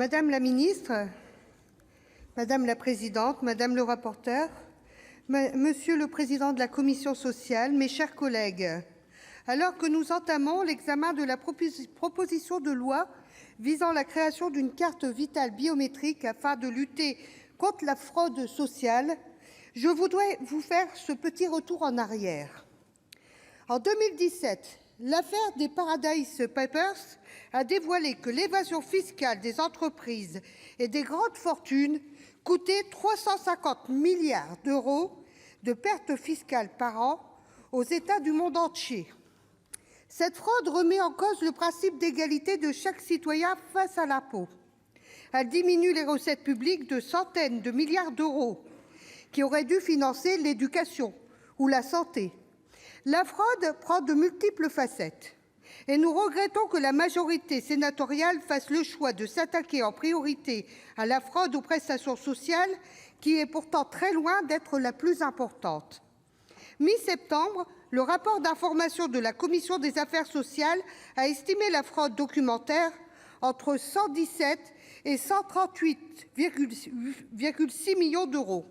Madame la ministre, madame la présidente, madame le rapporteur, monsieur le président de la commission sociale, mes chers collègues, alors que nous entamons l'examen de la proposition de loi visant la création d'une carte Vitale biométrique afin de lutter contre la fraude sociale, je voudrais vous faire ce petit retour en arrière. En 2017, l'affaire des Paradise Papers a dévoilé que l'évasion fiscale des entreprises et des grandes fortunes coûtait 350 milliards d'euros de pertes fiscales par an aux États du monde entier. Cette fraude remet en cause le principe d'égalité de chaque citoyen face à l'impôt. Elle diminue les recettes publiques de centaines de milliards d'euros qui auraient dû financer l'éducation ou la santé. La fraude prend de multiples facettes et nous regrettons que la majorité sénatoriale fasse le choix de s'attaquer en priorité à la fraude aux prestations sociales, qui est pourtant très loin d'être la plus importante. Mi-septembre, le rapport d'information de la commission des affaires sociales a estimé la fraude documentaire entre 117 et 138,6 millions d'euros.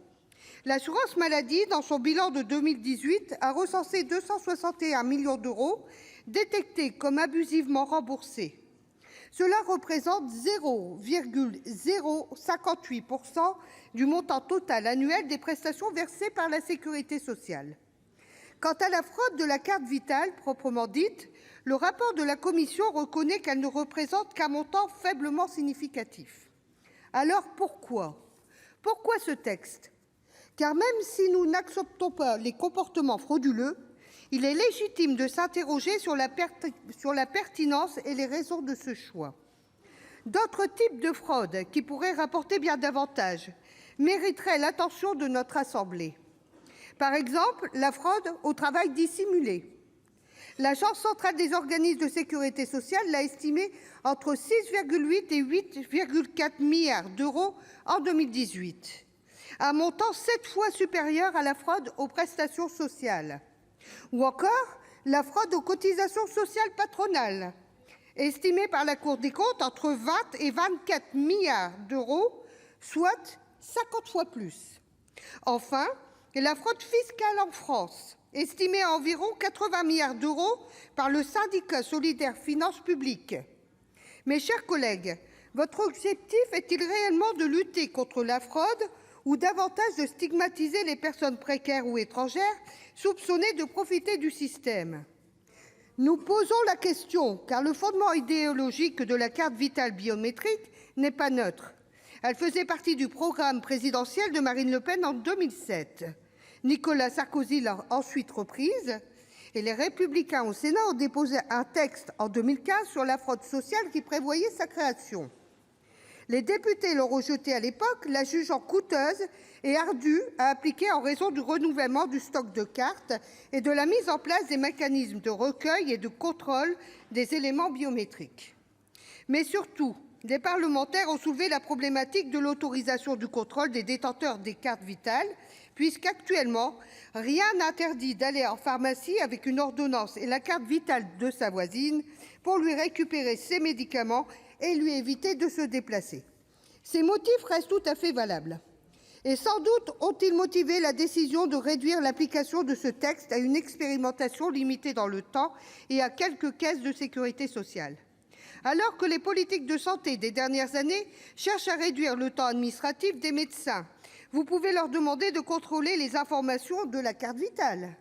L'assurance maladie, dans son bilan de 2018, a recensé 261 millions d'euros détectés comme abusivement remboursés. Cela représente 0,058% du montant total annuel des prestations versées par la sécurité sociale. Quant à la fraude de la carte Vitale, proprement dite, le rapport de la commission reconnaît qu'elle ne représente qu'un montant faiblement significatif. Alors pourquoi ce texte ? Car même si nous n'acceptons pas les comportements frauduleux, il est légitime de s'interroger sur la pertinence et les raisons de ce choix. D'autres types de fraudes, qui pourraient rapporter bien davantage, mériteraient l'attention de notre assemblée. Par exemple, la fraude au travail dissimulé. L'Agence centrale des organismes de sécurité sociale l'a estimé entre 6,8 et 8,4 milliards d'euros en 2018. Un montant 7 fois supérieur à la fraude aux prestations sociales. Ou encore la fraude aux cotisations sociales patronales, estimée par la Cour des comptes entre 20 et 24 milliards d'euros, soit 50 fois plus. Enfin, la fraude fiscale en France, estimée à environ 80 milliards d'euros par le syndicat solidaire Finances publiques. Mes chers collègues, votre objectif est-il réellement de lutter contre la fraude ou davantage de stigmatiser les personnes précaires ou étrangères soupçonnées de profiter du système ? Nous posons la question, car le fondement idéologique de la carte Vitale biométrique n'est pas neutre. Elle faisait partie du programme présidentiel de Marine Le Pen en 2007. Nicolas Sarkozy l'a ensuite reprise et les Républicains au Sénat ont déposé un texte en 2015 sur la fraude sociale qui prévoyait sa création. Les députés l'ont rejetée à l'époque, la jugeant coûteuse et ardue à appliquer en raison du renouvellement du stock de cartes et de la mise en place des mécanismes de recueil et de contrôle des éléments biométriques. Mais surtout, les parlementaires ont soulevé la problématique de l'autorisation du contrôle des détenteurs des cartes Vitale, puisqu'actuellement, rien n'interdit d'aller en pharmacie avec une ordonnance et la carte Vitale de sa voisine pour lui récupérer ses médicaments et lui éviter de se déplacer. Ces motifs restent tout à fait valables. Et sans doute ont-ils motivé la décision de réduire l'application de ce texte à une expérimentation limitée dans le temps et à quelques caisses de sécurité sociale. Alors que les politiques de santé des dernières années cherchent à réduire le temps administratif des médecins, vous pouvez leur demander de contrôler les informations de la carte Vitale.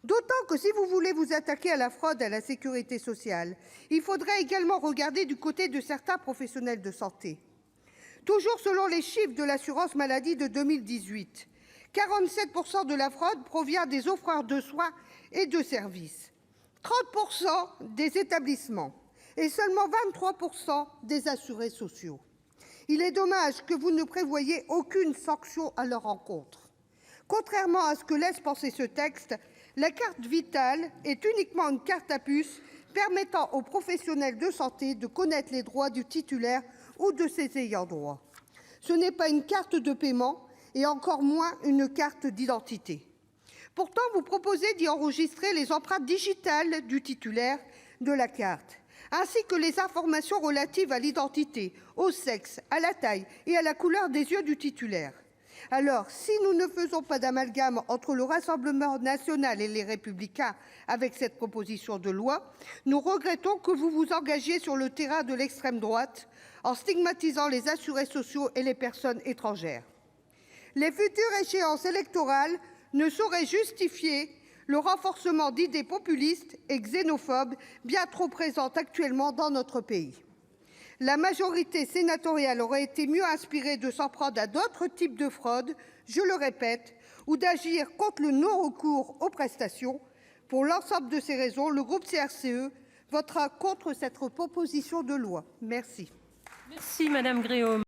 D'autant que si vous voulez vous attaquer à la fraude à la sécurité sociale, il faudrait également regarder du côté de certains professionnels de santé. Toujours selon les chiffres de l'assurance maladie de 2018, 47% de la fraude provient des offreurs de soins et de services, 30% des établissements et seulement 23% des assurés sociaux. Il est dommage que vous ne prévoyiez aucune sanction à leur encontre. Contrairement à ce que laisse penser ce texte, la carte Vitale est uniquement une carte à puce permettant aux professionnels de santé de connaître les droits du titulaire ou de ses ayants droit. Ce n'est pas une carte de paiement et encore moins une carte d'identité. Pourtant, vous proposez d'y enregistrer les empreintes digitales du titulaire de la carte, ainsi que les informations relatives à l'identité, au sexe, à la taille et à la couleur des yeux du titulaire. Alors, si nous ne faisons pas d'amalgame entre le Rassemblement national et les Républicains avec cette proposition de loi, nous regrettons que vous vous engagiez sur le terrain de l'extrême droite en stigmatisant les assurés sociaux et les personnes étrangères. Les futures échéances électorales ne sauraient justifier le renforcement d'idées populistes et xénophobes bien trop présentes actuellement dans notre pays. La majorité sénatoriale aurait été mieux inspirée de s'en prendre à d'autres types de fraudes, je le répète, ou d'agir contre le non-recours aux prestations. Pour l'ensemble de ces raisons, le groupe CRCE votera contre cette proposition de loi. Merci. Merci Madame Gréaume.